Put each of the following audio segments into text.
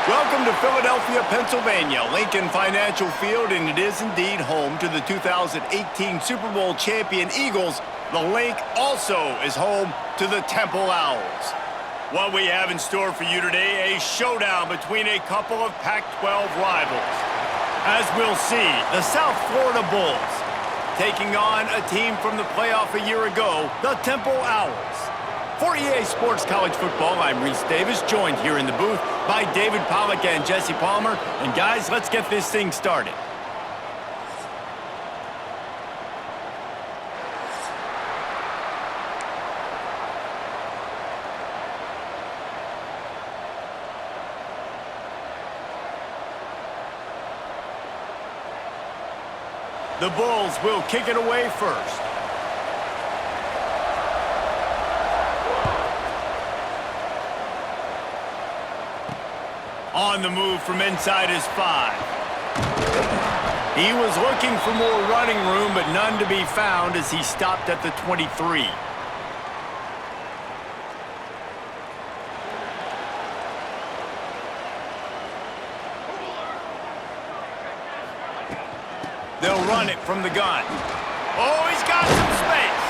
Welcome to Philadelphia, Pennsylvania, Lincoln Financial Field, and it is indeed home to the 2018 Super Bowl champion Eagles. The link also is home to the Temple Owls. What we have in store for you today, a showdown between a couple of Pac-12 rivals. As we'll see, the South Florida Bulls taking on a team from the playoff a year ago, the Temple Owls. For EA Sports College Football, I'm Reese Davis, joined here in the booth by David Pollack and Jesse Palmer. And guys, let's get this thing started. The Bulls will kick it away first. On the move from inside his 5. He was looking for more running room, but none to be found as he stopped at the 23. They'll run it from the gun. Oh, he's got some space.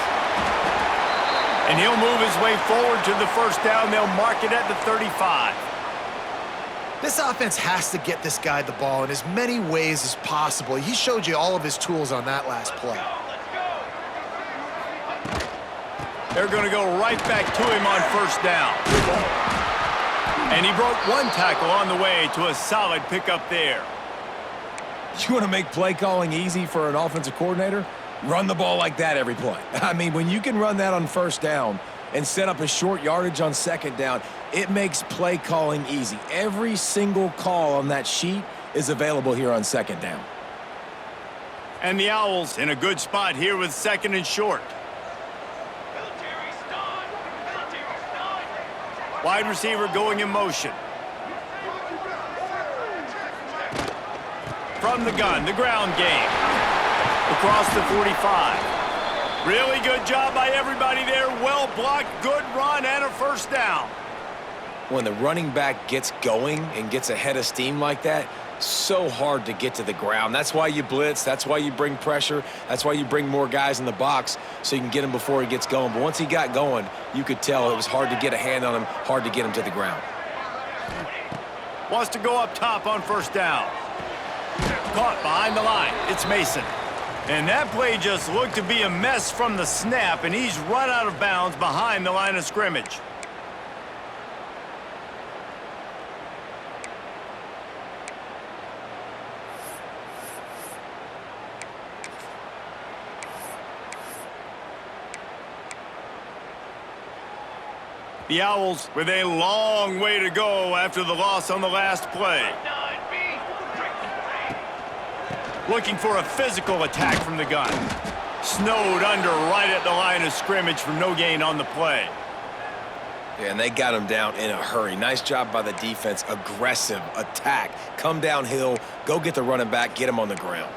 And he'll move his way forward to the first down. They'll mark it at the 35. This offense has to get this guy the ball in as many ways as possible. He showed you all of his tools on that last play. They're going to go right back to him on first down. And he broke one tackle on the way to a solid pickup there. You want to make play calling easy for an offensive coordinator? Run the ball like that every play. I mean, when you can run that on first down and set up a short yardage on second down, it makes play calling easy. Every single call on that sheet is available here on second down. And the Owls in a good spot here with second and short. Wide receiver going in motion. From the gun, the ground game. Across the 45. Really good job by everybody there. Well blocked, good run, and a first down. When the running back gets going and gets ahead of steam like that, so hard to get to the ground. That's why you blitz. That's why you bring pressure. That's why you bring more guys in the box so you can get him before he gets going. But once he got going, you could tell it was hard to get a hand on him, hard to get him to the ground. Wants to go up top on first down. Caught behind the line. It's Mason. And that play just looked to be a mess from the snap, and he's run out of bounds behind the line of scrimmage. The Owls with a long way to go after the loss on the last play. Looking for a physical attack from the gun. Snowed under right at the line of scrimmage for no gain on the play. Yeah, and they got him down in a hurry. Nice job by the defense. Aggressive attack. Come downhill, go get the running back, get him on the ground.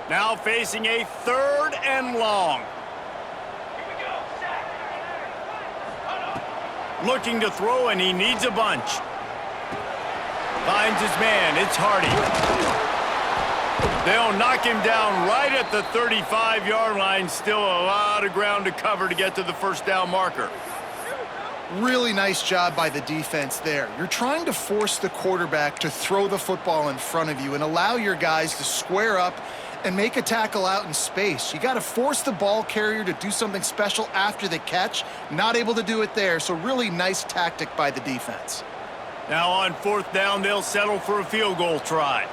Now facing a third and long. Looking to throw, and he needs a bunch. Finds his man. It's Hardy. They'll knock him down right at the 35-yard line. Still a lot of ground to cover to get to the first down marker. Really nice job by the defense there. You're trying to force the quarterback to throw the football in front of you and allow your guys to square up and make a tackle out in space. You got to force the ball carrier to do something special after the catch. Not able to do it there, so really nice tactic by the defense. Now on fourth down, they'll settle for a field goal try.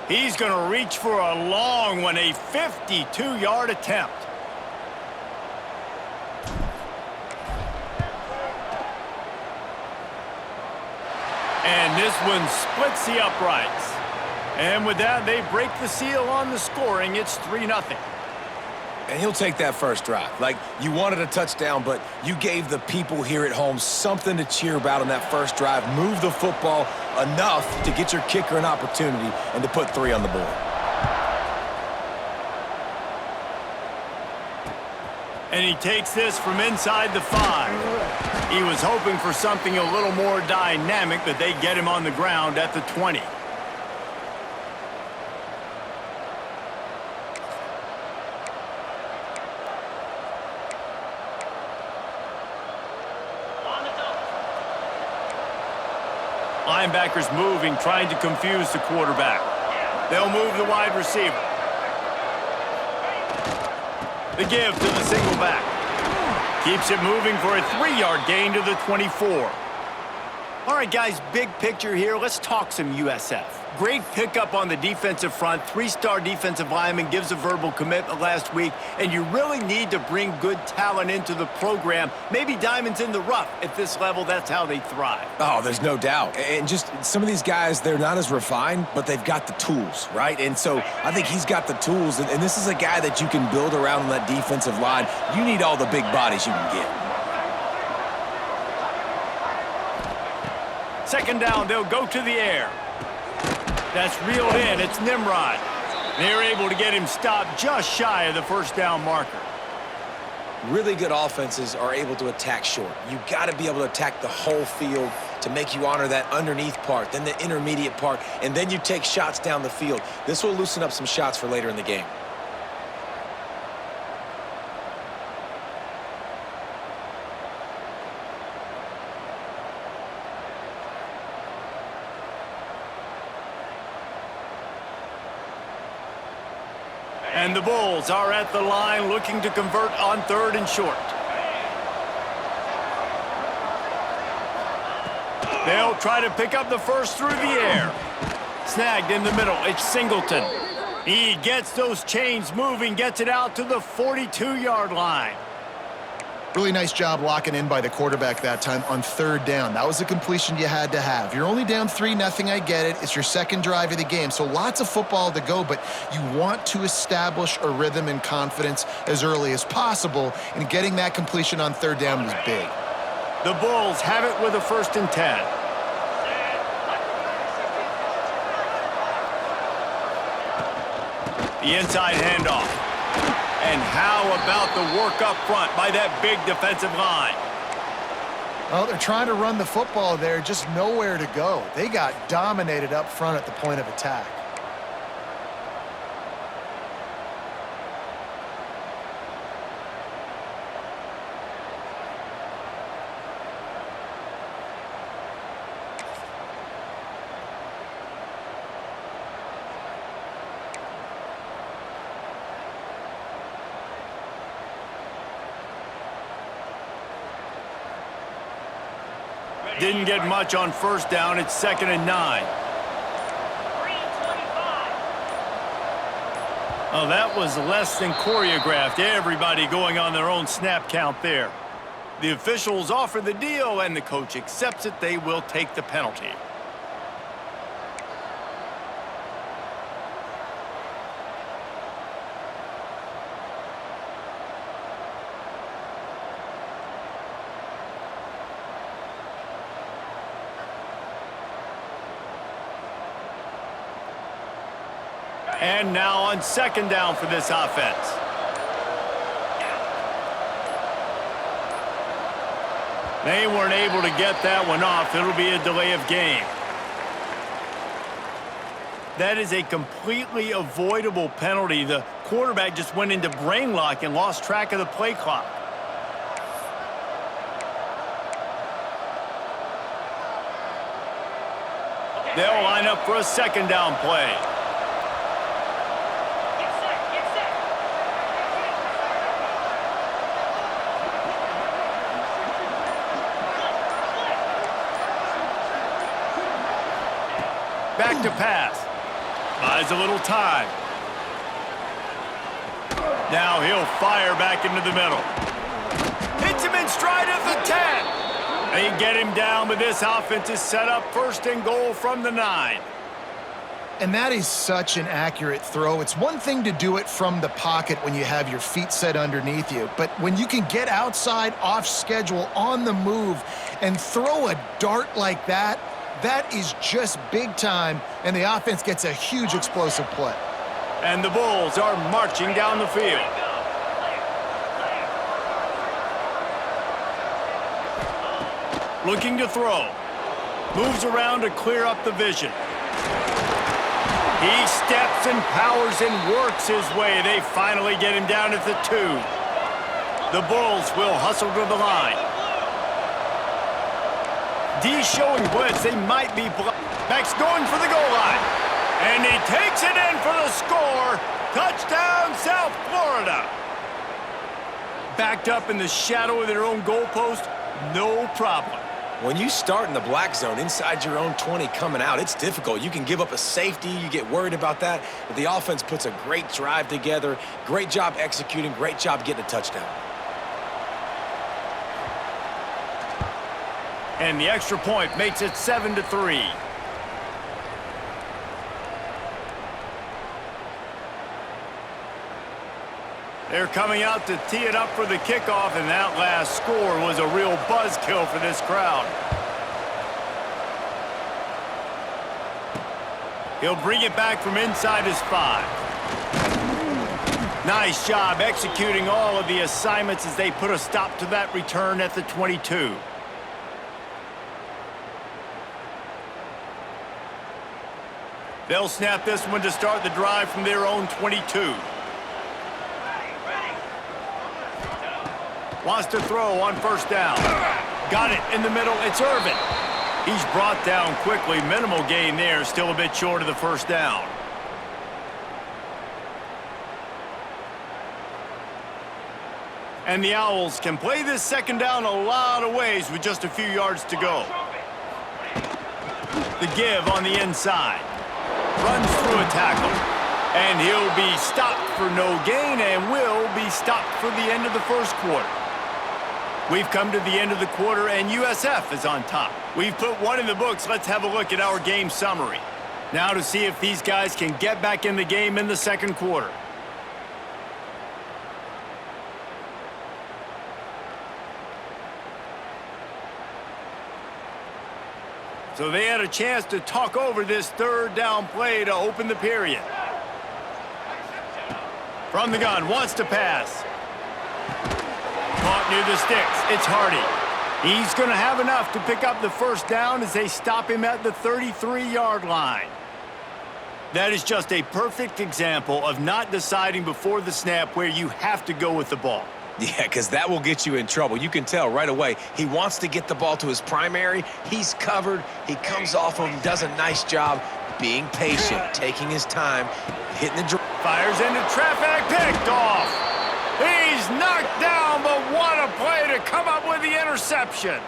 He's going to reach for a long one, a 52-yard attempt. And this one splits the uprights. And with that, they break the seal on the scoring. It's 3-0. And he'll take that first drive. Like, you wanted a touchdown, but you gave the people here at home something to cheer about on that first drive. Move the football enough to get your kicker an opportunity and to put 3 on the board. And he takes this from inside the 5. He was hoping for something a little more dynamic, but they get him on the ground at the 20. Linebackers moving, trying to confuse the quarterback. They'll move the wide receiver. The give to the single back. Keeps it moving for a 3-yard gain to the 24. All right, guys, big picture here. Let's talk some USF. Great pickup on the defensive front. 3-star defensive lineman gives a verbal commitment last week, and you really need to bring good talent into the program. Maybe diamonds in the rough. At this level, that's how they thrive. Oh, there's no doubt. And just some of these guys, they're not as refined, but they've got the tools, right? And so I think he's got the tools, and this is a guy that you can build around on that defensive line. You need all the big bodies you can get. Second down, they'll go to the air. That's reeled in. It's Nimrod. They're able to get him stopped just shy of the first down marker. Really good offenses are able to attack short. You got to be able to attack the whole field to make you honor that underneath part, then the intermediate part, and then you take shots down the field. This will loosen up some shots for later in the game. And the Bulls are at the line looking to convert on 3rd and short. They'll try to pick up the first through the air. Snagged in the middle. It's Singleton. He gets those chains moving, gets it out to the 42-yard line. Really nice job locking in by the quarterback that time on 3rd down. That was a completion you had to have. You're only down 3-0, I get it. It's your second drive of the game, so lots of football to go, but you want to establish a rhythm and confidence as early as possible, and getting that completion on 3rd down was big. The Bulls have it with a 1st and 10. The inside handoff. And how about the work up front by that big defensive line? Well, they're trying to run the football there, just nowhere to go. They got dominated up front at the point of attack. Didn't get much on 1st down. It's 2nd and 9. Oh, that was less than choreographed. Everybody going on their own snap count there. The officials offer the deal, and the coach accepts it. They will take the penalty. And now on 2nd down for this offense. They weren't able to get that one off. It'll be a delay of game. That is a completely avoidable penalty. The quarterback just went into brain lock and lost track of the play clock. They'll line up for a 2nd down play. Back to pass. Buys a little time. Now he'll fire back into the middle. Hits him in stride at the 10. They get him down, but this offense is set up 1st and goal from the 9. And that is such an accurate throw. It's one thing to do it from the pocket when you have your feet set underneath you, but when you can get outside, off schedule, on the move, and throw a dart like that, that is just big time, and the offense gets a huge explosive play. And the Bulls are marching down the field. Looking to throw. Moves around to clear up the vision. He steps and powers and works his way. They finally get him down at the 2. The Bulls will hustle to the line. D showing blitz. They might be... Max going for the goal line. And he takes it in for the score. Touchdown, South Florida. Backed up in the shadow of their own goalpost, no problem. When you start in the black zone inside your own 20 coming out, it's difficult. You can give up a safety. You get worried about that. But the offense puts a great drive together. Great job executing. Great job getting a touchdown. And the extra point makes it 7-3. They're coming out to tee it up for the kickoff, and that last score was a real buzzkill for this crowd. He'll bring it back from inside his 5. Nice job executing all of the assignments as they put a stop to that return at the 22. They'll snap this one to start the drive from their own 22. Wants to throw on first down. Got it in the middle. It's Irvin. He's brought down quickly. Minimal gain there. Still a bit short of the first down. And the Owls can play this second down a lot of ways with just a few yards to go. The give on the inside. Runs through a tackle. And he'll be stopped for no gain and will be stopped for the end of the first quarter. We've come to the end of the quarter, and USF is on top. We've put one in the books. Let's have a look at our game summary. Now to see if these guys can get back in the game in the second quarter. So they had a chance to talk over this third down play to open the period. From the gun, wants to pass. Caught near the sticks. It's Hardy. He's going to have enough to pick up the first down as they stop him at the 33-yard line. That is just a perfect example of not deciding before the snap where you have to go with the ball. Yeah, because that will get you in trouble. You can tell right away he wants to get the ball to his primary. He's covered. He comes off him, does a nice job being patient, taking his time, hitting the... Fires into traffic, picked off. He's knocked down, but what a play to come up with the interception.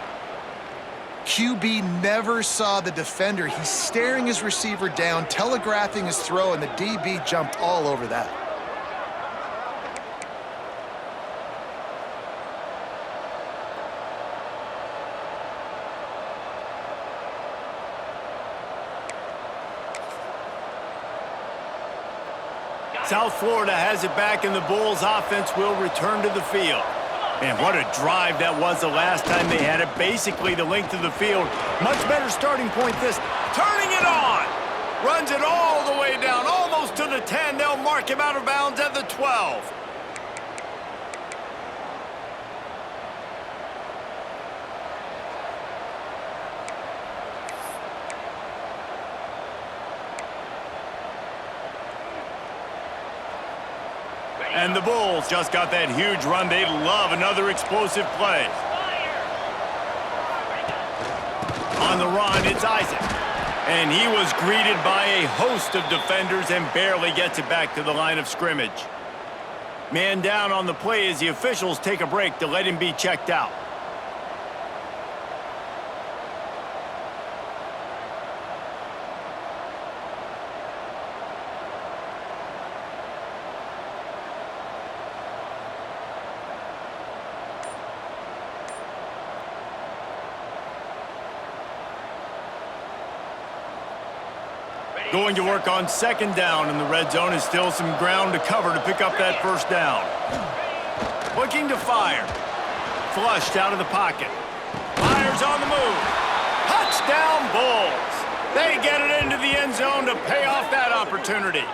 QB never saw the defender. He's staring his receiver down, telegraphing his throw, and the DB jumped all over that. South Florida has it back, and the Bulls offense will return to the field. Man, what a drive that was the last time they had it. Basically the length of the field. Much better starting point this. Turning it on. Runs it all the way down, almost to the 10. They'll mark him out of bounds at the 12. And the Bulls just got that huge run. They love another explosive play. On the run, it's Isaac. And he was greeted by a host of defenders and barely gets it back to the line of scrimmage. Man down on the play as the officials take a break to let him be checked out. Going to work on second down in the red zone is still some ground to cover to pick up that first down. Looking to fire. Flushed out of the pocket. Fires on the move. Touchdown Bulls. They get it into the end zone to pay off that opportunity.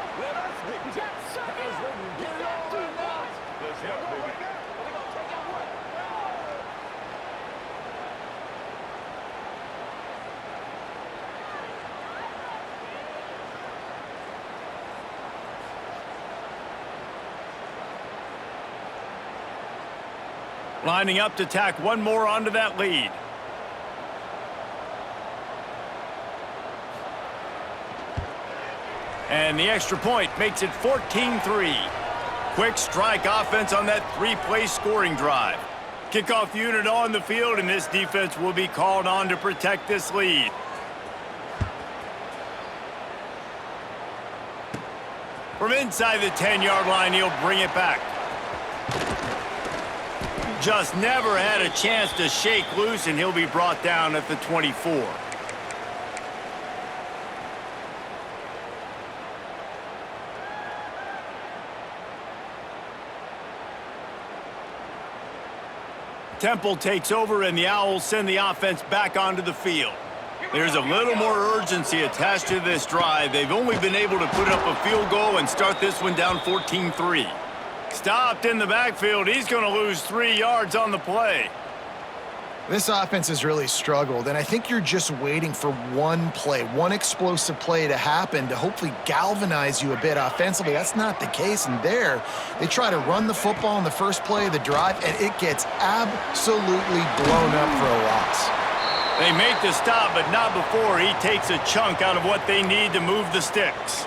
Lining up to tack one more onto that lead. And the extra point makes it 14-3. Quick strike offense on that three-play scoring drive. Kickoff unit on the field, and this defense will be called on to protect this lead. From inside the 10-yard line, he'll bring it back. Just never had a chance to shake loose, and he'll be brought down at the 24. Temple takes over, and the Owls send the offense back onto the field. There's a little more urgency attached to this drive. They've only been able to put up a field goal and start this one down 14-3. Stopped in the backfield. He's going to lose 3 yards on the play. This offense has really struggled, and I think you're just waiting for one play, one explosive play to happen to hopefully galvanize you a bit offensively. That's not the case, and there, they try to run the football in the first play of the drive, and it gets absolutely blown up for a loss. They make the stop, but not before he takes a chunk out of what they need to move the sticks.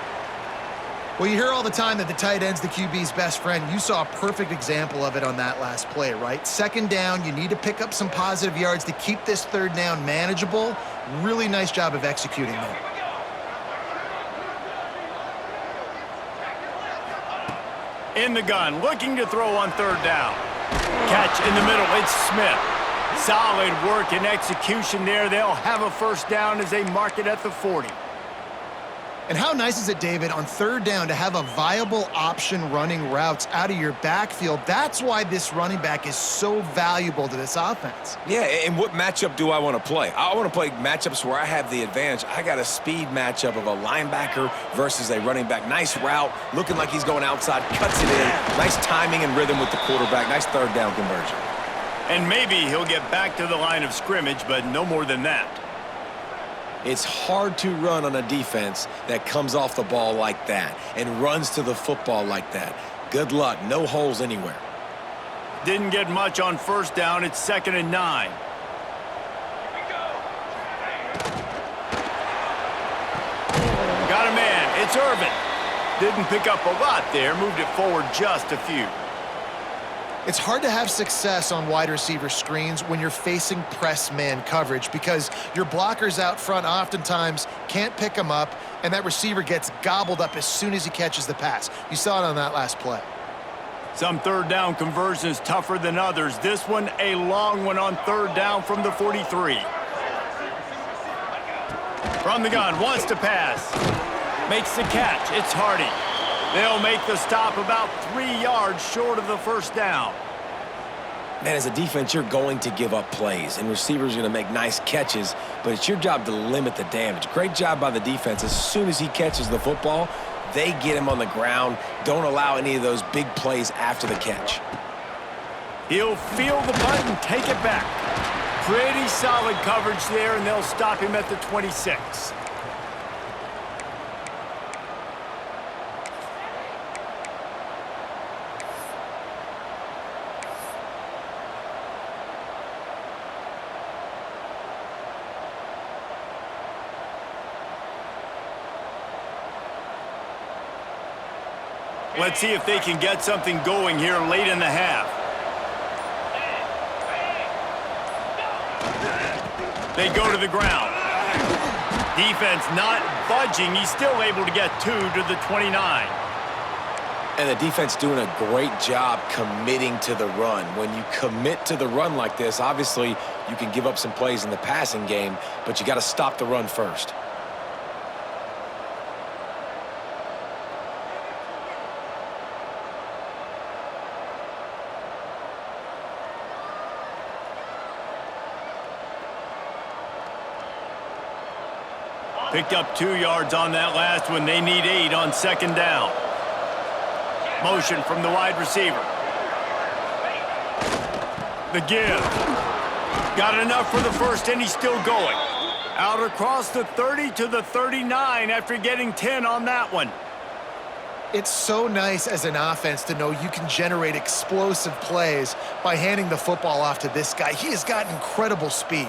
Well, you hear all the time that the tight end's the QB's best friend. You saw a perfect example of it on that last play, right? Second down, you need to pick up some positive yards to keep this third down manageable. Really nice job of executing there. In the gun, looking to throw on third down. Catch in the middle, it's Smith. Solid work and execution there. They'll have a first down as they mark it at the 40. And how nice is it, David, on third down to have a viable option running routes out of your backfield? That's why this running back is so valuable to this offense. Yeah, and what matchup do I want to play? I want to play matchups where I have the advantage. I got a speed matchup of a linebacker versus a running back. Nice route, looking like he's going outside, cuts it in. Nice timing and rhythm with the quarterback. Nice third down conversion. And maybe he'll get back to the line of scrimmage, but no more than that. It's hard to run on a defense that comes off the ball like that and runs to the football like that. Good luck. No holes anywhere. Didn't get much on first down. It's 2nd and 9. Got a man. It's Irvin. Didn't pick up a lot there. Moved it forward just a few. It's hard to have success on wide receiver screens when you're facing press man coverage because your blockers out front oftentimes can't pick them up, and that receiver gets gobbled up as soon as he catches the pass. You saw it on that last play. Some third down conversions tougher than others. This one, a long one on third down from the 43. From the gun, wants to pass. Makes the catch. It's Hardy. They'll make the stop about 3 yards short of the first down. Man, as a defense, you're going to give up plays, and receivers are going to make nice catches, but it's your job to limit the damage. Great job by the defense. As soon as he catches the football, they get him on the ground. Don't allow any of those big plays after the catch. He'll feel the punt and take it back. Pretty solid coverage there, and they'll stop him at the 26. Let's see if they can get something going here late in the half. They go to the ground. Defense not budging. He's still able to get 2 to the 29. And the defense doing a great job committing to the run. When you commit to the run like this, obviously you can give up some plays in the passing game, but you got to stop the run first. Picked up 2 yards on that last one. They need 8 on second down. Motion from the wide receiver. The give. Got enough for the first, and he's still going. Out across the 30 to the 39 after getting 10 on that one. It's so nice as an offense to know you can generate explosive plays by handing the football off to this guy. He has got incredible speed.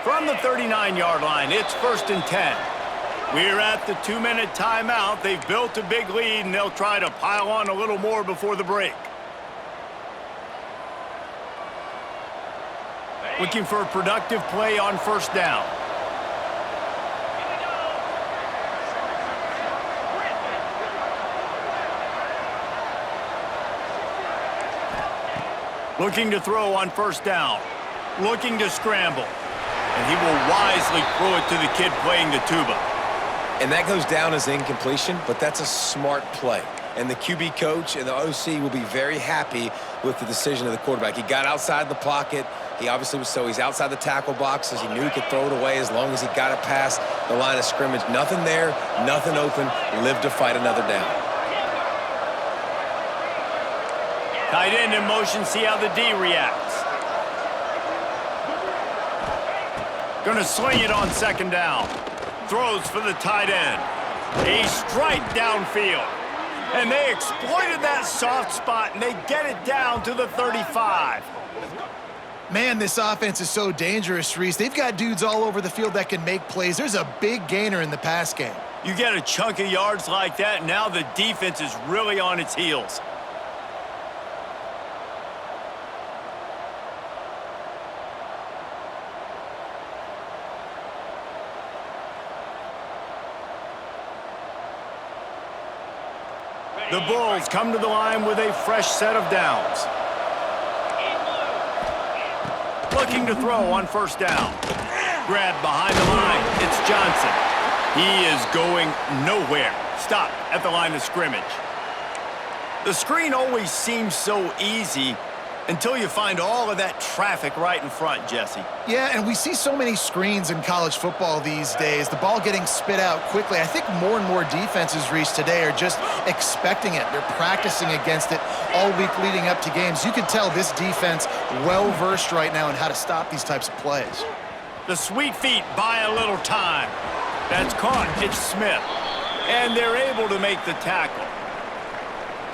From the 39-yard line, it's 1st and 10. We're at the 2-minute timeout. They've built a big lead, and they'll try to pile on a little more before the break. Looking for a productive play on 1st down. Looking to throw on 1st down. Looking to scramble. And he will wisely throw it to the kid playing the tuba. And that goes down as incompletion, but that's a smart play. And the QB coach and the OC will be very happy with the decision of the quarterback. He got outside the pocket. He obviously he's outside the tackle boxes. He knew he could throw it away as long as he got it past the line of scrimmage. Nothing there, nothing open. Live to fight another down. Tight end in motion, see how the D reacts. Gonna sling it on 2nd down. Throws for the tight end. A strike downfield. And they exploited that soft spot, and they get it down to the 35. Man, this offense is so dangerous, Reese. They've got dudes all over the field that can make plays. There's a big gainer in the pass game. You get a chunk of yards like that, now the defense is really on its heels. The Bulls come to the line with a fresh set of downs. Looking to throw on 1st down. Grabbed behind the line. It's Johnson. He is going nowhere. Stop at the line of scrimmage. The screen always seems so easy until you find all of that traffic right in front, Jesse. Yeah, and we see so many screens in college football these days. The ball getting spit out quickly. I think more and more defenses, Reese, today are just expecting it. They're practicing against it all week leading up to games. You can tell this defense well-versed right now in how to stop these types of plays. The sweet feet buy a little time. That's caught. It's Smith. And they're able to make the tackle.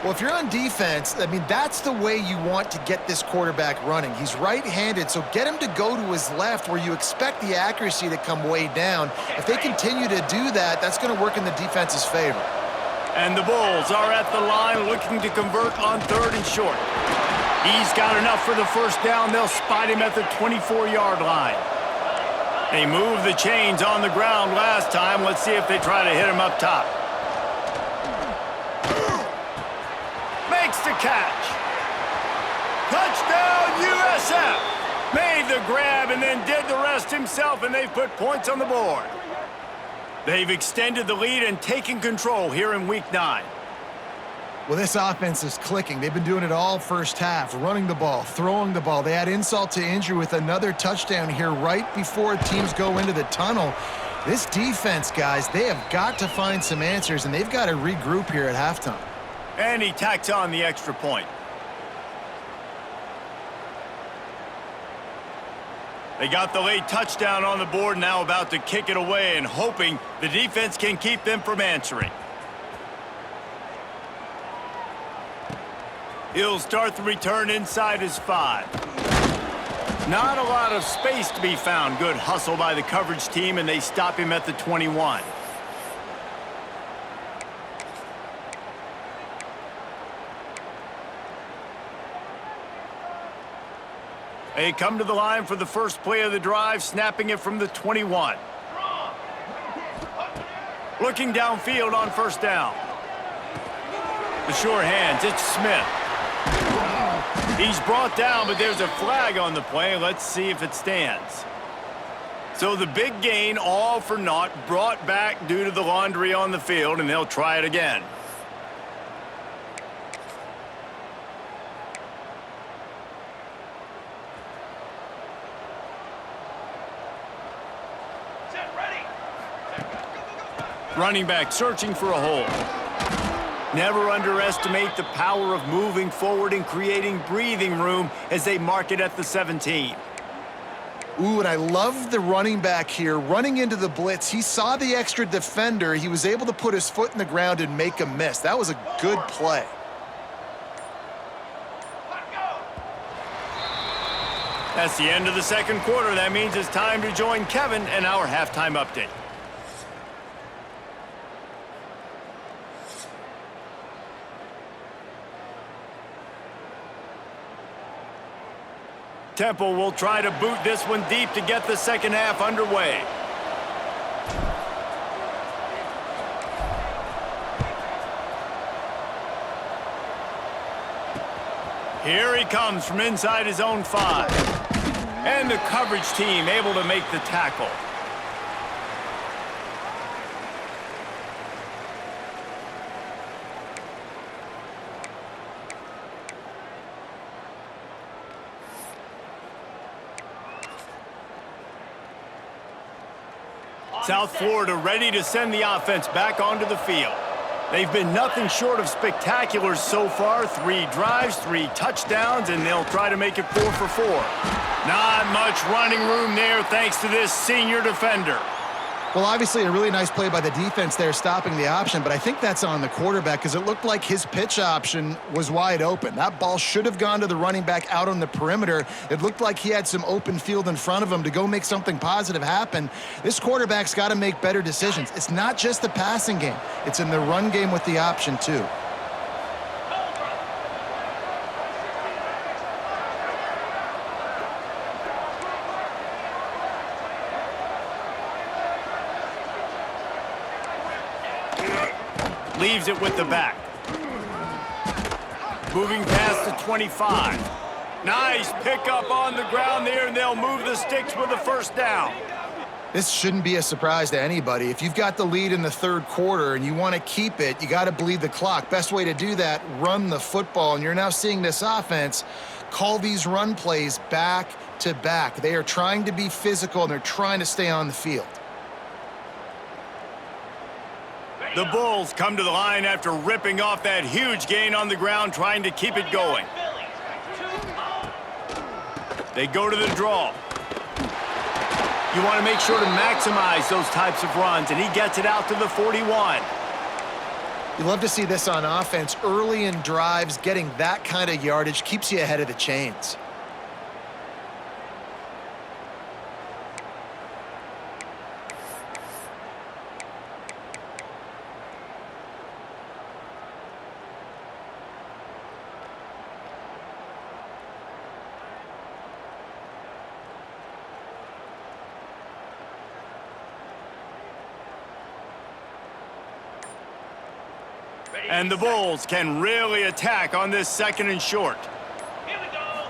Well, if you're on defense, I mean, that's the way you want to get this quarterback running. He's right-handed, so get him to go to his left where you expect the accuracy to come way down. If they continue to do that, that's going to work in the defense's favor. And the Bulls are at the line looking to convert on 3rd and short. He's got enough for the 1st down. They'll spot him at the 24-yard line. They moved the chains on the ground last time. Let's see if they try to hit him up top. Makes the catch. Touchdown, USF. Made the grab and then did the rest himself, and they've put points on the board. They've extended the lead and taken control here in Week 9. Well, this offense is clicking. They've been doing it all first half, running the ball, throwing the ball. They had insult to injury with another touchdown here right before teams go into the tunnel. This defense, guys, they have got to find some answers, and they've got to regroup here at halftime. And he tacks on the extra point. They got the late touchdown on the board, now about to kick it away and hoping the defense can keep them from answering. He'll start the return inside his 5. Not a lot of space to be found. Good hustle by the coverage team, and they stop him at the 21. They come to the line for the first play of the drive, snapping it from the 21. Looking downfield on 1st down. The sure hands, it's Smith. He's brought down, but there's a flag on the play. Let's see if it stands. So the big gain, all for naught, brought back due to the laundry on the field, and they'll try it again. Running back searching for a hole. Never underestimate the power of moving forward and creating breathing room as they mark it at the 17. Ooh, and I love the running back here. Running into the blitz, he saw the extra defender. He was able to put his foot in the ground and make a miss. That was a good play. That's the end of the second quarter. That means it's time to join Kevin and our halftime update. Temple will try to boot this one deep to get the second half underway. Here he comes from inside his own 5. And the coverage team able to make the tackle. South Florida ready to send the offense back onto the field. They've been nothing short of spectacular so far. 3 drives, 3 touchdowns, and they'll try to make it 4 for 4. Not much running room there thanks to this senior defender. Well, obviously a really nice play by the defense there, stopping the option, but I think that's on the quarterback because it looked like his pitch option was wide open. That ball should have gone to the running back out on the perimeter. It looked like he had some open field in front of him to go make something positive happen. This quarterback's got to make better decisions. It's not just the passing game. It's in the run game with the option, too. Leaves it with the back. Moving past the 25. Nice pickup on the ground there, and they'll move the sticks with a first down. This shouldn't be a surprise to anybody. If you've got the lead in the third quarter and you want to keep it, you got to bleed the clock. Best way to do that, run the football. And you're now seeing this offense call these run plays back to back. They are trying to be physical, and they're trying to stay on the field. The Bulls come to the line after ripping off that huge gain on the ground, trying to keep it going. They go to the draw. You want to make sure to maximize those types of runs, and he gets it out to the 41. You love to see this on offense. Early in drives, getting that kind of yardage keeps you ahead of the chains. And the Bulls can really attack on this second and short. Here we go.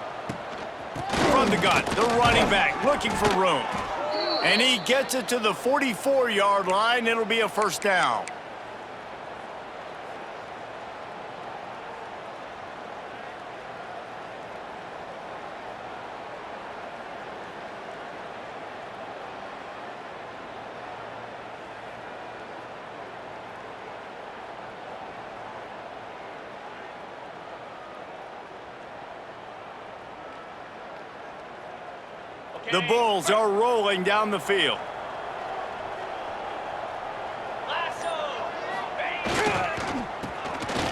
From the gun, the running back looking for room. And he gets it to the 44-yard line. It'll be a first down. The Bulls are rolling down the field.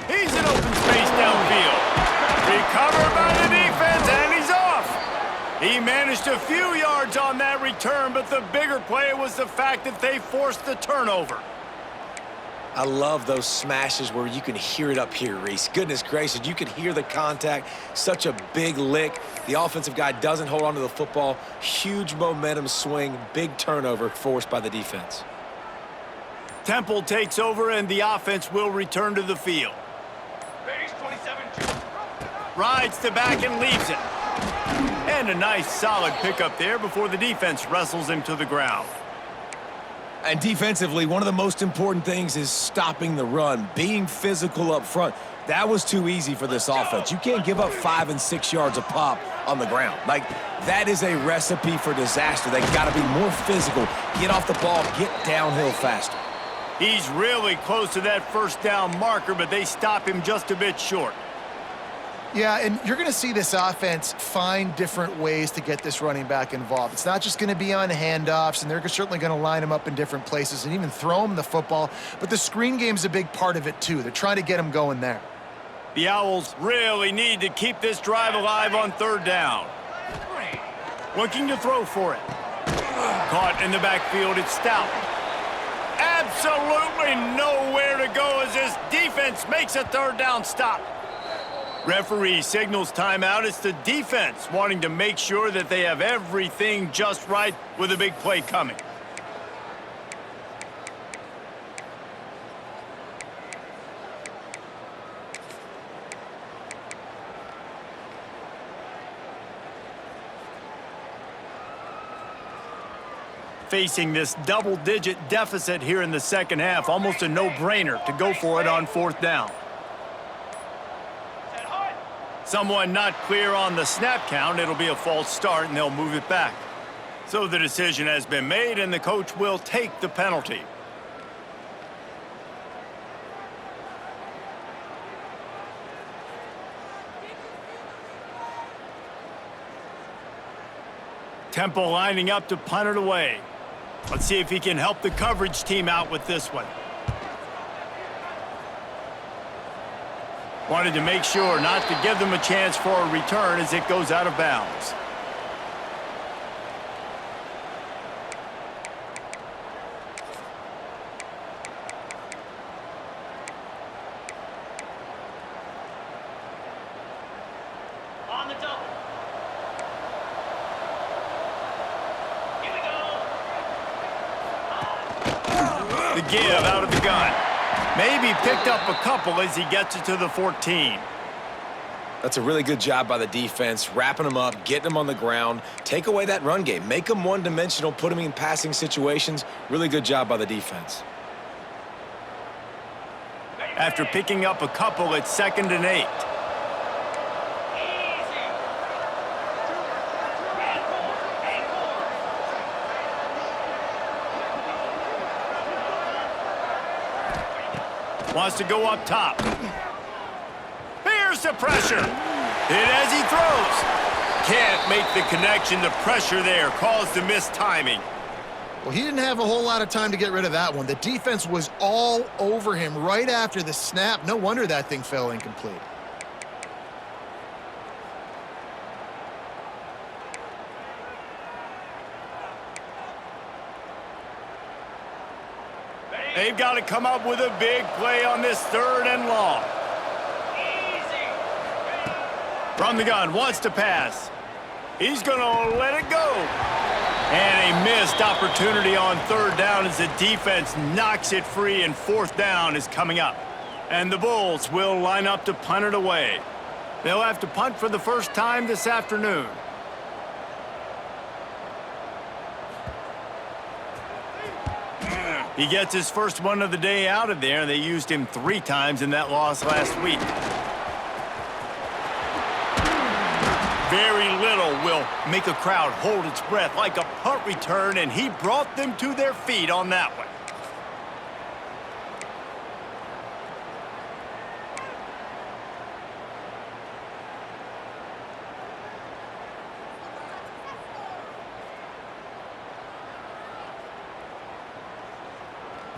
He's in open space downfield. Recovered by the defense, and he's off. He managed a few yards on that return, but the bigger play was the fact that they forced the turnover. I love those smashes where you can hear it up here, Reese. Goodness gracious, you can hear the contact. Such a big lick. The offensive guy doesn't hold on to the football. Huge momentum swing, big turnover forced by the defense. Temple takes over, and the offense will return to the field. Base 27. Rides the back and leaves it. And a nice solid pickup there before the defense wrestles him to the ground. And defensively, one of the most important things is stopping the run, being physical up front. That was too easy for this offense. You can't give up 5 and 6 yards a pop on the ground. Like, that is a recipe for disaster. They got to be more physical, get off the ball, get downhill faster. He's really close to that first down marker, but they stop him just a bit short. Yeah, and you're going to see this offense find different ways to get this running back involved. It's not just going to be on handoffs, and they're certainly going to line him up in different places and even throw him the football. But the screen game's a big part of it, too. They're trying to get him going there. The Owls really need to keep this drive alive on third down. Looking to throw for it. Caught in the backfield, it's Stout. Absolutely nowhere to go as this defense makes a third down stop. Referee signals timeout. It's the defense wanting to make sure that they have everything just right with a big play coming. Facing this double-digit deficit here in the second half, almost a no-brainer to go for it on fourth down. Someone not clear on the snap count. It'll be a false start, and they'll move it back. So the decision has been made, and the coach will take the penalty. Temple lining up to punt it away. Let's see if he can help the coverage team out with this one. Wanted to make sure not to give them a chance for a return as it goes out of bounds. On the double. Here we go. The give out of the gun. Maybe picked up a couple as he gets it to the 14. That's a really good job by the defense, wrapping them up, getting them on the ground. Take away that run game. Make them one-dimensional, put them in passing situations. Really good job by the defense. After picking up a couple, it's 2nd and 8. Wants to go up top. Here's the pressure. Hit as he throws. Can't make the connection. The pressure there caused the missed timing. Well, he didn't have a whole lot of time to get rid of that one. The defense was all over him right after the snap. No wonder that thing fell incomplete. They've got to come up with a big play on this 3rd and long. From the gun, wants to pass. He's going to let it go. And a missed opportunity on 3rd down as the defense knocks it free, and 4th down is coming up. And the Bulls will line up to punt it away. They'll have to punt for the first time this afternoon. He gets his first one of the day out of there. They used him 3 times in that loss last week. Very little will make a crowd hold its breath like a punt return, and he brought them to their feet on that one.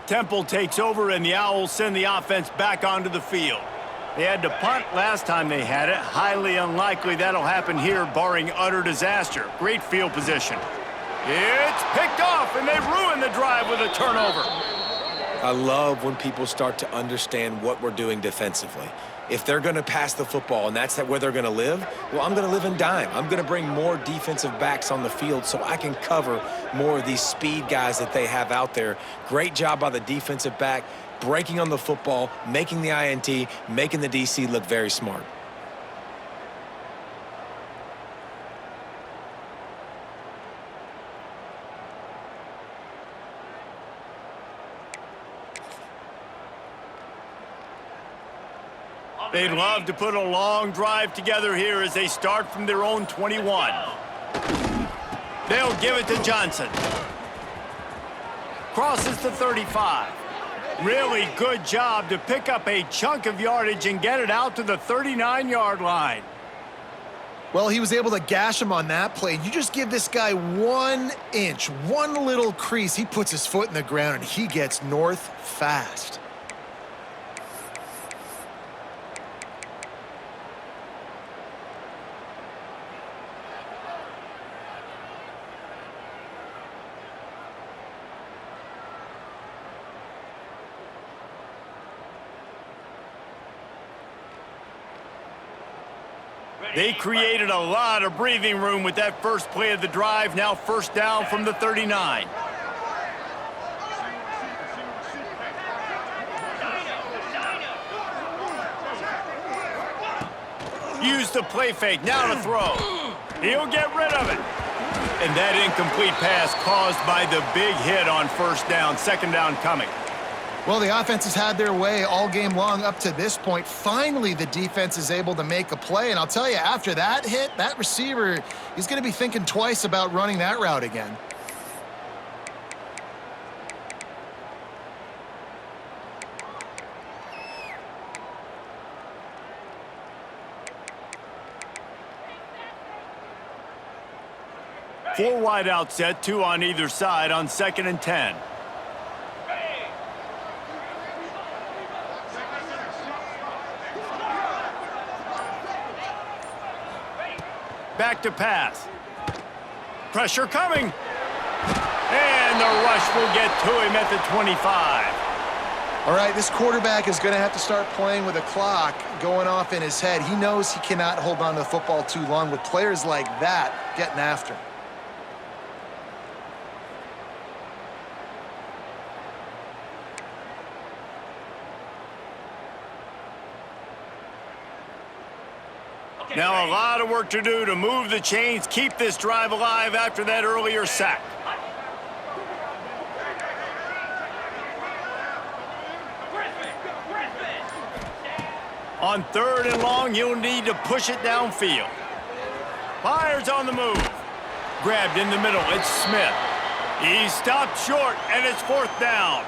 Temple takes over, and the Owls send the offense back onto the field. They had to punt last time they had it. Highly unlikely that'll happen here, barring utter disaster. Great field position. It's picked off, and they ruin the drive with a turnover. I love when people start to understand what we're doing defensively. If they're going to pass the football and that's where they're going to live, well, I'm going to live in dime. I'm going to bring more defensive backs on the field so I can cover more of these speed guys that they have out there. Great job by the defensive back, breaking on the football, making the INT, making the DC look very smart. They'd love to put a long drive together here as they start from their own 21. They'll give it to Johnson. Crosses the 35. Really good job to pick up a chunk of yardage and get it out to the 39-yard line. Well, he was able to gash him on that play. You just give this guy 1 inch, one little crease. He puts his foot in the ground, and he gets north fast. They created a lot of breathing room with that first play of the drive. Now first down from the 39. Use the play fake. Now to throw. He'll get rid of it. And that incomplete pass caused by the big hit on first down. Second down coming. Well, the offense has had their way all game long up to this point. Finally, the defense is able to make a play. And I'll tell you, after that hit, that receiver, he's going to be thinking twice about running that route again. Four wide out set, two on either side on 2nd and 10. Back to pass. Pressure coming. And the rush will get to him at the 25. All right, this quarterback is going to have to start playing with a clock going off in his head. He knows he cannot hold on to the football too long with players like that getting after him. Now a lot of work to do to move the chains, keep this drive alive after that earlier sack. On 3rd and long, you'll need to push it downfield. Fires on the move. Grabbed in the middle, it's Smith. He stopped short, and it's 4th down.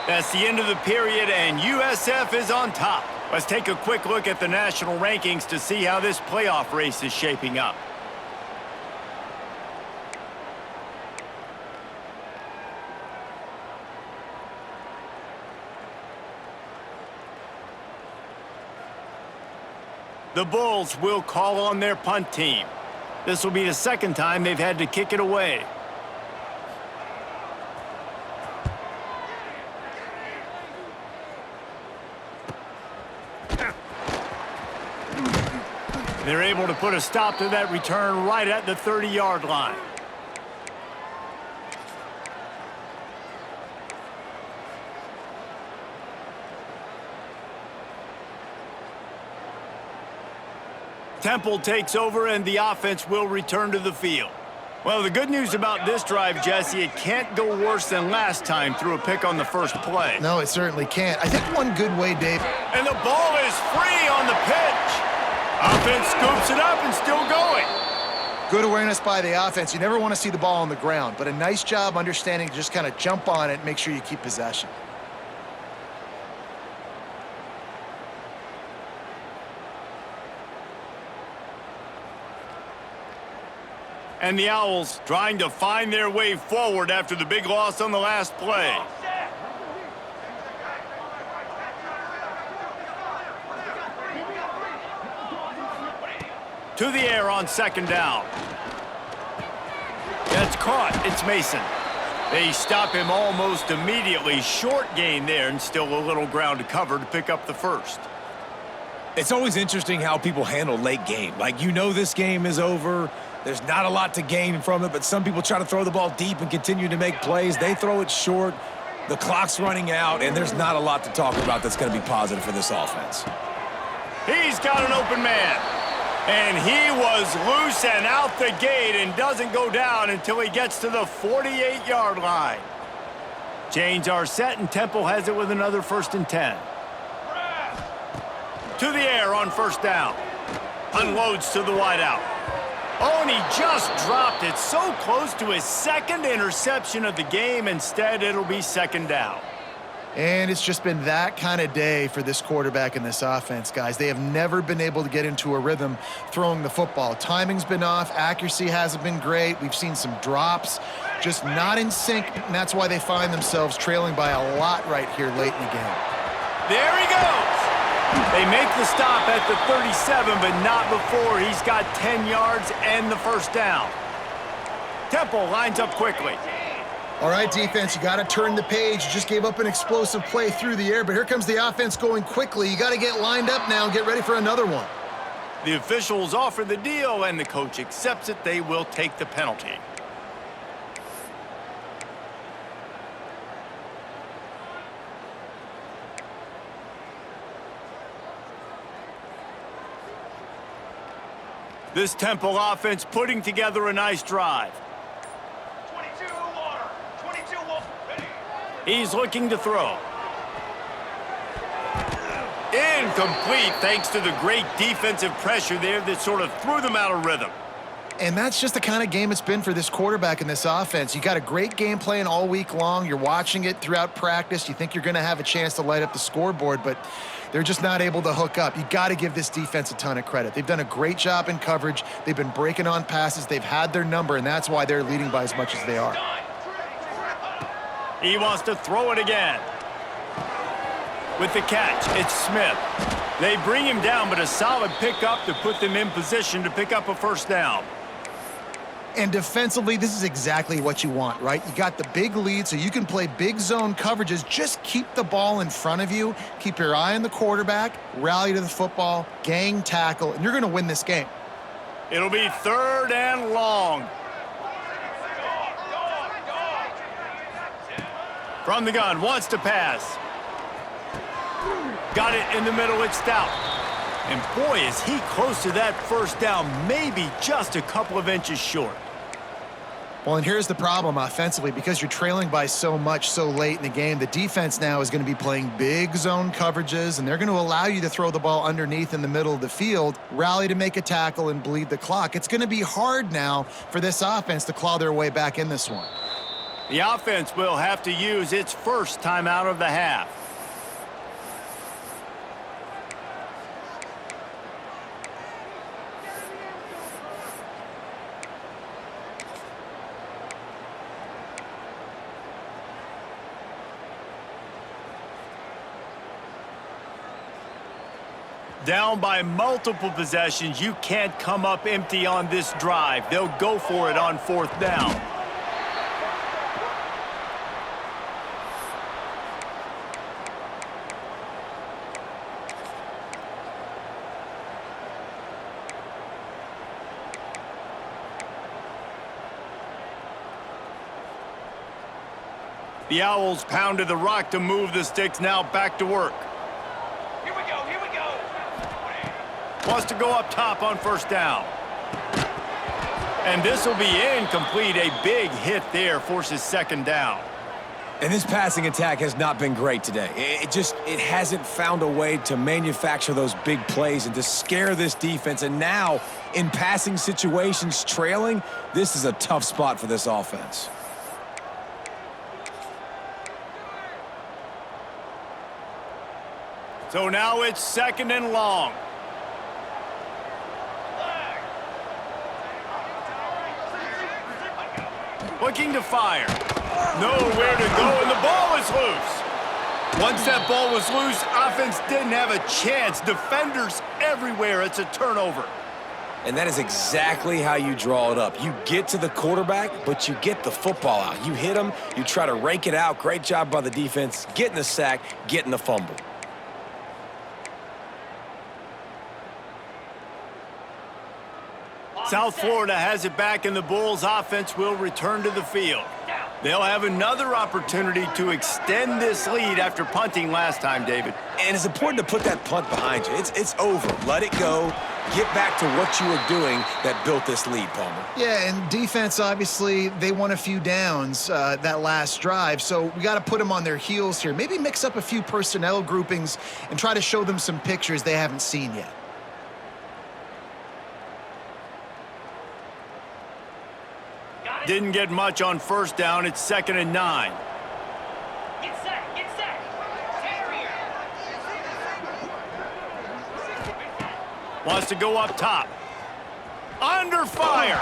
That's the end of the period, and USF is on top. Let's take a quick look at the national rankings to see how this playoff race is shaping up. The Bulls will call on their punt team. This will be the 2nd time they've had to kick it away. They're able to put a stop to that return right at the 30-yard line. Temple takes over and the offense will return to the field. Well, the good news about this drive, Jesse, it can't go worse than last time through a pick on the first play. No, it certainly can't. I think one good way, Dave. And the ball is free on the pitch. Offense scoops it up and still going. Good awareness by the offense. You never want to see the ball on the ground, but a nice job understanding to just kind of jump on it and make sure you keep possession. And the Owls trying to find their way forward after the big loss on the last play. To the air on 2nd down. That's caught. It's Mason. They stop him almost immediately. Short gain there and still a little ground to cover to pick up the first. It's always interesting how people handle late game. Like, you know this game is over. There's not a lot to gain from it, but some people try to throw the ball deep and continue to make plays. They throw it short. The clock's running out, and there's not a lot to talk about that's going to be positive for this offense. He's got an open man. And he was loose and out the gate and doesn't go down until he gets to the 48-yard line. Chains are set, and Temple has it with another 1st and 10. to the air on first down. Unloads to the wideout. Oh, and he just dropped it so close to his second interception of the game. Instead, it'll be second down. And it's just been that kind of day for this quarterback and this offense, guys. They have never been able to get into a rhythm throwing the football. Timing's been off. Accuracy hasn't been great. We've seen some drops, just not in sync, and that's why they find themselves trailing by a lot right here late in the game. There he goes. They make the stop at the 37, but not before he's got 10 yards and the first down. Temple lines up quickly. All right, defense, you got to turn the page. You just gave up an explosive play through the air, but here comes the offense going quickly. You got to get lined up now and get ready for another one. The officials offer the deal, and the coach accepts it. They will take the penalty. This Temple offense putting together a nice drive. 22 water. 22 water. Ready. He's looking to throw. Incomplete thanks to the great defensive pressure there that sort of threw them out of rhythm. And that's just the kind of game it's been for this quarterback and this offense. You got a great game plan all week long. You're watching it throughout practice. You think you're going to have a chance to light up the scoreboard, but they're just not able to hook up. You got to give this defense a ton of credit. They've done a great job in coverage. They've been breaking on passes. They've had their number, and that's why they're leading by as much as they are. He wants to throw it again. With the catch, it's Smith. They bring him down, but a solid pickup to put them in position to pick up a first down. And defensively, this is exactly what you want, right? You got the big lead, so you can play big zone coverages. Just keep the ball in front of you. Keep your eye on the quarterback. Rally to the football. Gang tackle. And you're going to win this game. It'll be third and long. From the gun, wants to pass. Got it in the middle, it's Stout. And boy, is he close to that first down, maybe just a couple of inches short. Well, and here's the problem offensively. Because you're trailing by so much so late in the game, the defense now is going to be playing big zone coverages, and they're going to allow you to throw the ball underneath in the middle of the field, rally to make a tackle, and bleed the clock. It's going to be hard now for this offense to claw their way back in this one. The offense will have to use its first timeout of the half. Down by multiple possessions, you can't come up empty on this drive. They'll go for it on fourth down. The Owls pounded the rock to move the sticks, now back to work. Here we go. Here we go. Wants to go up top on first down. And this will be incomplete. A big hit there forces second down. And this passing attack has not been great today. It hasn't found a way to manufacture those big plays and to scare this defense. And now, in passing situations, trailing, this is a tough spot for this offense. So now it's second and long. Looking to fire. Nowhere to go, and the ball is loose. Once that ball was loose, offense didn't have a chance. Defenders everywhere. It's a turnover. And that is exactly how you draw it up. You get to the quarterback, but you get the football out. You hit him, you try to rake it out. Great job by the defense. Getting the sack, getting the fumble. South Florida has it back, and the Bulls offense will return to the field. Down. They'll have another opportunity to extend this lead after punting last time, David. And it's important to put that punt behind you. It's over. Let it go. Get back to what you were doing that built this lead, Palmer. Yeah, and defense, obviously, they won a few downs that last drive, so we got to put them on their heels here. Maybe mix up a few personnel groupings and try to show them some pictures they haven't seen yet. Didn't get much on first down. It's 2nd and 9. Get set, get set. Terrier. Wants to go up top. Under fire.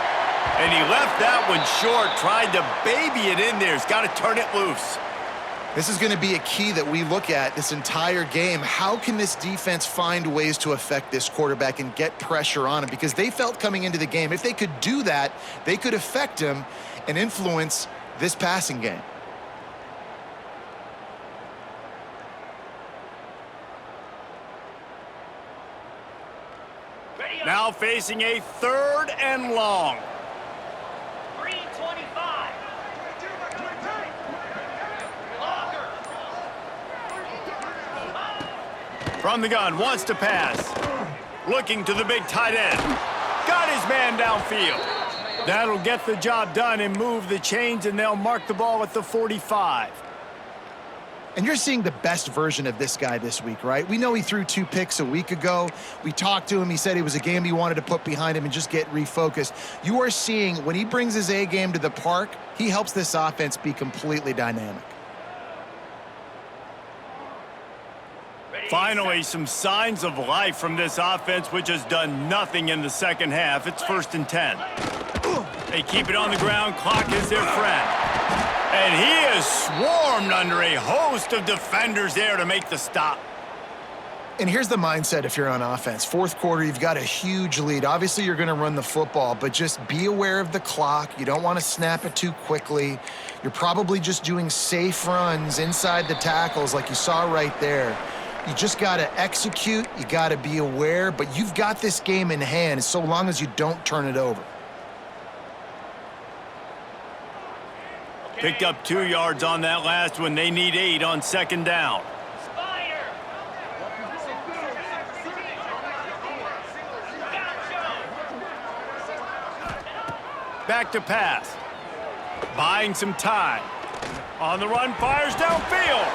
And he left that one short. Tried to baby it in there. He's got to turn it loose. This is going to be a key that we look at this entire game. How can this defense find ways to affect this quarterback and get pressure on him? Because they felt coming into the game, if they could do that, they could affect him and influence this passing game. Now facing a 3rd and long. 325. From the gun, wants to pass. Looking to the big tight end. Got his man downfield. That'll get the job done and move the chains, and they'll mark the ball at the 45. And you're seeing the best version of this guy this week, right? We know he threw 2 picks a week ago. We talked to him. He said it was a game he wanted to put behind him and just get refocused. You are seeing when he brings his A game to the park, he helps this offense be completely dynamic. Finally, some signs of life from this offense, which has done nothing in the second half. It's 1st and 10. They keep it on the ground. Clock is their friend. And he is swarmed under a host of defenders there to make the stop. And here's the mindset if you're on offense. 4th quarter, you've got a huge lead. Obviously, you're going to run the football, but just be aware of the clock. You don't want to snap it too quickly. You're probably just doing safe runs inside the tackles like you saw right there. You just got to execute. You got to be aware, but you've got this game in hand so long as you don't turn it over. Picked up 2 yards on that last one. They need 8 on 2nd down. Spider. Back to pass. Buying some time. On the run, fires downfield.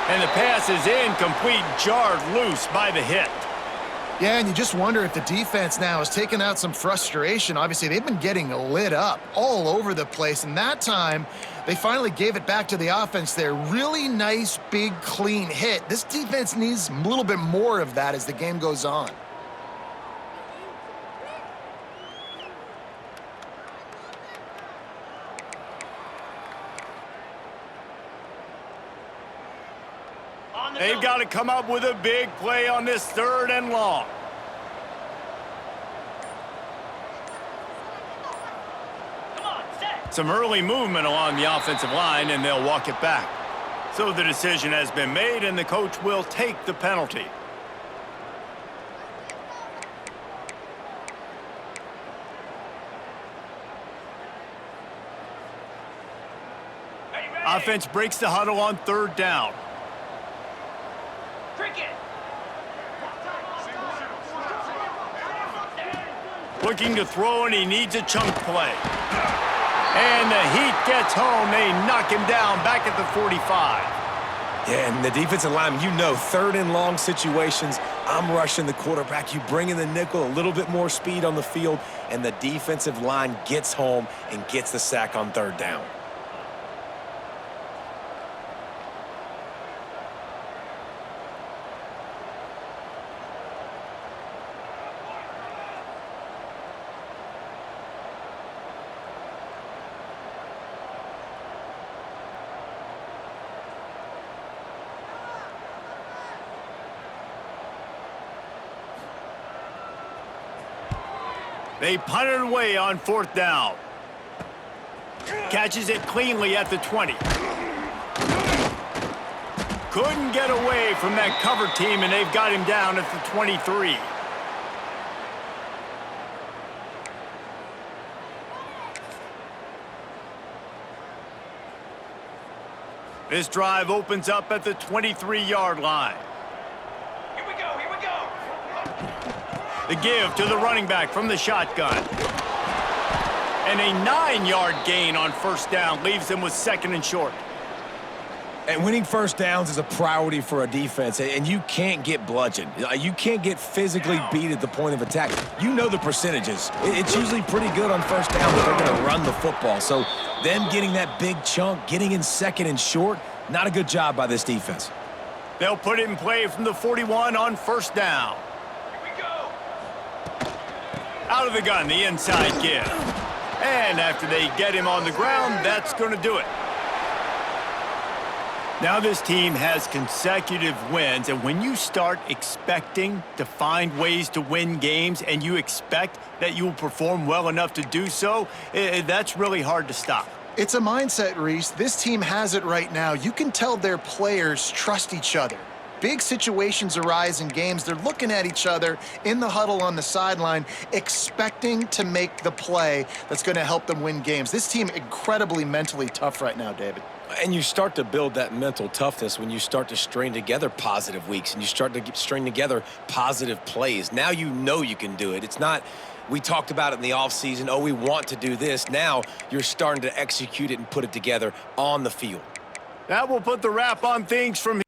And the pass is incomplete, jarred loose by the hit. Yeah, and you just wonder if the defense now has taken out some frustration. Obviously, they've been getting lit up all over the place, and that time, they finally gave it back to the offense there. Really nice, big, clean hit. This defense needs a little bit more of that as the game goes on. They've got to come up with a big play on this 3rd and long. Come on, set. Some early movement along the offensive line, and they'll walk it back. So the decision has been made, and the coach will take the penalty. Ready, ready. Offense breaks the huddle on 3rd down. Cricket. Looking to throw, and he needs a chunk play. And the heat gets home. They knock him down back at the 45. Yeah, and the defensive lineman, you know, 3rd and long situations, I'm rushing the quarterback. You bring in the nickel, a little bit more speed on the field, and the defensive line gets home and gets the sack on 3rd down. They punt it away on 4th down. Catches it cleanly at the 20. Couldn't get away from that cover team, and they've got him down at the 23. This drive opens up at the 23-yard line. Here we go, here we go. The give to the running back from the shotgun. And a 9-yard gain on first down leaves them with 2nd and short. And winning first downs is a priority for a defense, and you can't get bludgeoned. You can't get physically beat at the point of attack. You know the percentages. It's usually pretty good on first down, but they're going to run the football. So them getting that big chunk, getting in 2nd and short, not a good job by this defense. They'll put it in play from the 41 on first down. Here we go. Out of the gun, the inside give. And after they get him on the ground, that's going to do it. Now this team has consecutive wins, and when you start expecting to find ways to win games and you expect that you will perform well enough to do so, that's really hard to stop. It's a mindset, Reese. This team has it right now. You can tell their players trust each other. Big situations arise in games. They're looking at each other in the huddle on the sideline, expecting to make the play that's going to help them win games. This team incredibly mentally tough right now, David. And you start to build that mental toughness when you start to string together positive weeks and you start to string together positive plays. Now you know you can do it. It's not, we talked about it in the offseason, oh, we want to do this. Now you're starting to execute it and put it together on the field. That will put the wrap on things from